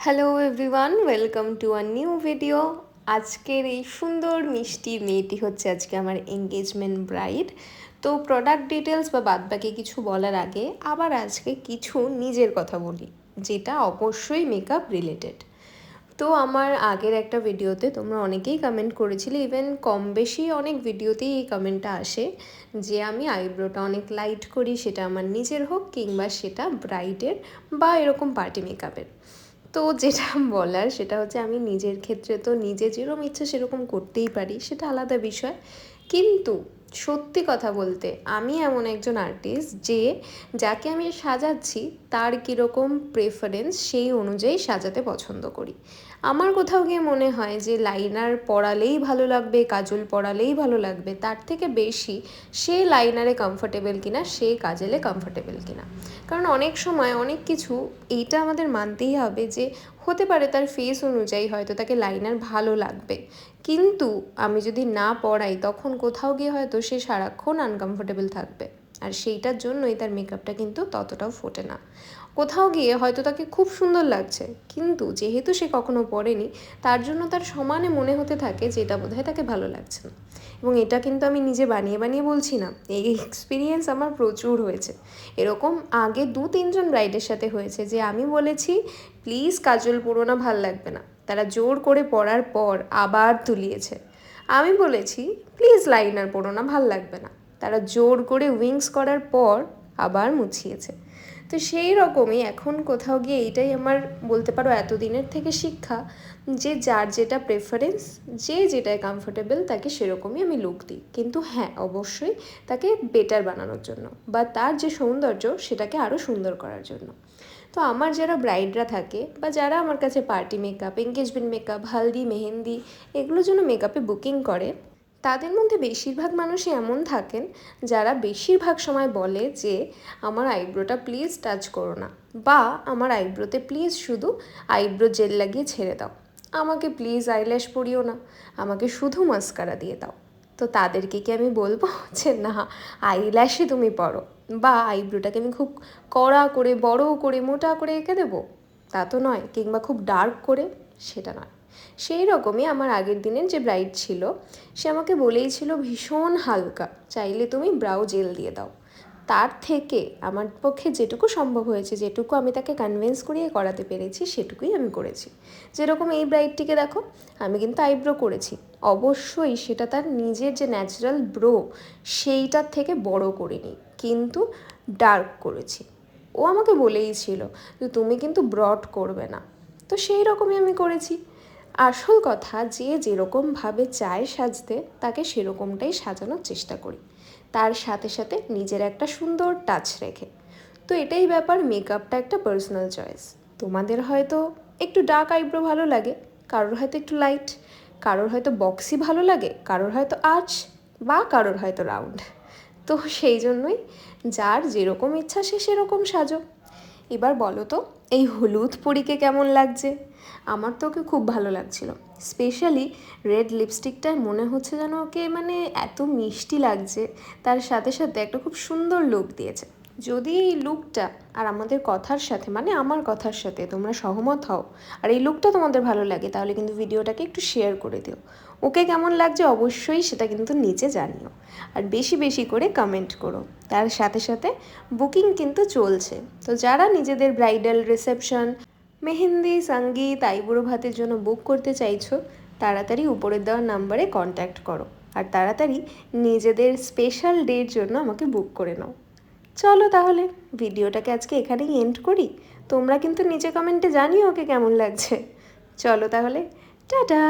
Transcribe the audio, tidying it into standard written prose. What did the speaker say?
Hello everyone, welcome to a new video. আজকের এই সুন্দর মিষ্টি মেয়েটি হচ্ছে আজকে আমার এঙ্গেজমেন্ট ব্রাইড। তো প্রোডাক্ট ডিটেলস বা বাদবাকি কিছু বলার আগে আবার আজকে কিছু নিজের কথা বলি, যেটা অবশ্যই মেকআপ রিলেটেড। তো আমার আগের একটা ভিডিওতে তোমরা অনেকেই কমেন্ট করেছিলে, ইভেন কম বেশি অনেক ভিডিওতেই এই কমেন্টটা আসে যে আমি আইব্রোটা অনেক লাইট করি, সেটা আমার নিজের হোক কিংবা সেটা ব্রাইডের বা এরকম পার্টি মেকআপের। তো যেটা বলার সেটা হচ্ছে আমি নিজের ক্ষেত্রে তো নিজে যেরকম ইচ্ছা সেরকম করতেই পারি, সেটা আলাদা বিষয়। কিন্তু সত্যি কথা বলতে আমি এমন একজন আর্টিস্ট যে যাকে আমি সাজাচ্ছি তার কীরকম প্রেফারেন্স সেই অনুযায়ী সাজাতে পছন্দ করি। আমার কোথাও গিয়ে মনে হয় যে লাইনার পরালেই ভালো লাগবে, কাজল পরালেই ভালো লাগবে, তার থেকে বেশি সে লাইনারে কমফোর্টেবল কিনা, সে কাজলে কমফোর্টেবল কিনা। কারণ অনেক সময় অনেক কিছু এইটা আমাদের মানতেই হবে যে হতে পারে তার ফেস অনুযায়ী হয়তো তাকে লাইনার ভালো লাগবে, কিন্তু আমি যদি না পড়াই তখন কোথাও গিয়ে হয়তো সে সারাক্ষণ আনকমফোর্টেবল থাকবে, আর সেইটার জন্যই তার মেকআপটা কিন্তু ততটাও ফোটে না। কোথাও গিয়ে হয়তো তাকে খুব সুন্দর লাগছে, কিন্তু যেহেতু সে কখনো পড়েনি তার জন্য তার সমানে মনে হতে থাকে যে এটা বোধহয় তাকে ভালো লাগছে না। এবং এটা কিন্তু আমি নিজে বানিয়ে বানিয়ে বলছি না, এই এক্সপিরিয়েন্স আমার প্রচুর হয়েছে। এরকম আগে 2-3 জন ব্রাইডের সাথে হয়েছে যে আমি বলেছি প্লিজ কাজল পরো না, ভাল লাগবে না, তারা জোর করে পরার পর আবার তুলিয়েছে। আমি বলেছি প্লিজ লাইনার পরো না, ভাল লাগবে না, তারা জোর করে উইংস করার পর আবার মুছিয়েছে। তো সেই রকমই এখন কোথাও গিয়ে এইটাই আমার বলতে পারো এতদিনের থেকে শিক্ষা, যে যার যেটা প্রেফারেন্স, যে যেটায় কমফোর্টেবল তাকে সেরকমই আমি লুক দিই। কিন্তু হ্যাঁ, অবশ্যই তাকে বেটার বানানোর জন্য বা তার যে সৌন্দর্য সেটাকে আরও সুন্দর করার জন্য। তো আমার যারা ব্রাইডরা থাকে বা যারা আমার কাছে party makeup, engagement makeup, haldi, mehendi এগুলোর জন্য মেকআপে বুকিং করে, তাদের মধ্যে বেশিরভাগ মানুষই এমন থাকেন যারা বেশিরভাগ সময় বলে যে আমার আইব্রোটা প্লিজ টাচ করো না, বা আমার আইব্রোতে প্লিজ শুধু আইব্রো জেল লাগিয়ে ছেড়ে দাও, আমাকে প্লিজ আইল্যাশ পরিও না, আমাকে শুধু মাস্কারা দিয়ে দাও। তো তাদেরকে কি আমি বলবো যে না আইল্যাশই তুমি পরো, বা আইব্রোটাকে আমি খুব কড়া করে, বড় করে, মোটা করে এঁকে দেবো? তা তো নয়, কিংবা খুব ডার্ক করে, সেটা নয়। সেই রকমই আমার আগের দিনের যে ব্রাইড ছিল সে আমাকে বলেই ছিল ভীষণ হালকা, চাইলে তুমি ব্রাউ জেল দিয়ে দাও। তার থেকে আমার পক্ষে যেটুকু সম্ভব হয়েছে, যেটুকু আমি তাকে কনভিন্স করিয়ে করাতে পেরেছি সেটুকুই আমি করেছি। যেরকম এই ব্রাইডটিকে দেখো, আমি কিন্তু আইব্রো করেছি, অবশ্যই সেটা তার নিজের যে ন্যাচারাল ব্রো সেইটার থেকে বড় করিনি, কিন্তু ডার্ক করেছি। ও আমাকে বলেই ছিল যে তুমি কিন্তু ব্রড করবে না, তো সেই রকমই আমি করেছি। আসল কথা যে যেরকমভাবে চায় সাজতে তাকে সেরকমটাই সাজানোর চেষ্টা করি, তার সাথে সাথে নিজের একটা সুন্দর টাচ রেখে। তো এটাই ব্যাপার, মেকআপটা একটা পার্সোনাল চয়েস। তোমাদের হয়তো একটু ডার্ক আইব্রো ভালো লাগে, কারোর হয়তো একটু লাইট, কারোর হয়তো বক্সি ভালো লাগে, কারোর হয়তো আর্চ, বা কারোর হয়তো রাউন্ড। তো সেই জন্যই যার যেরকম ইচ্ছা সে সেরকম সাজো। এবার বলো তো এই হলুদ পরীকে কেমন লাগছে? আমার তো ওকে খুব ভালো লাগছিল, স্পেশালি রেড লিপস্টিকটায় মনে হচ্ছে যেন ওকে মানে এত মিষ্টি লাগছে, তার সাথে সাথে একটা খুব সুন্দর লুক দিয়েছে। যদি এই লুকটা আর আমাদের কথার সাথে, মানে আমার কথার সাথে তোমরা সহমত হও আর এই লুকটা তোমাদের ভালো লাগে, তাহলে কিন্তু ভিডিওটাকে একটু শেয়ার করে দিও। ওকে কেমন লাগছে অবশ্যই সেটা কিন্তু নিচে জানিও, আর বেশি বেশি করে কমেন্ট করো। তার সাথে সাথে বুকিং কিন্তু চলছে, তো যারা নিজেদের ব্রাইডাল রিসেপশন, মেহেন্দি, সঙ্গীত, আইবুড়ো ভাতের জন্য বুক করতে চাইছো, তাড়াতাড়ি উপরের দেওয়া নাম্বারে কন্ট্যাক্ট করো, আর তাড়াতাড়ি নিজেদের স্পেশাল ডের জন্য আমাকে বুক করে নাও। চলো তাহলে ভিডিওটাকে আজকে এখানেই এন্ড করি। তোমরা কিন্তু নিচে কমেন্টে জানিও ওকে কেমন লাগছে। চলো তাহলে, টাটা।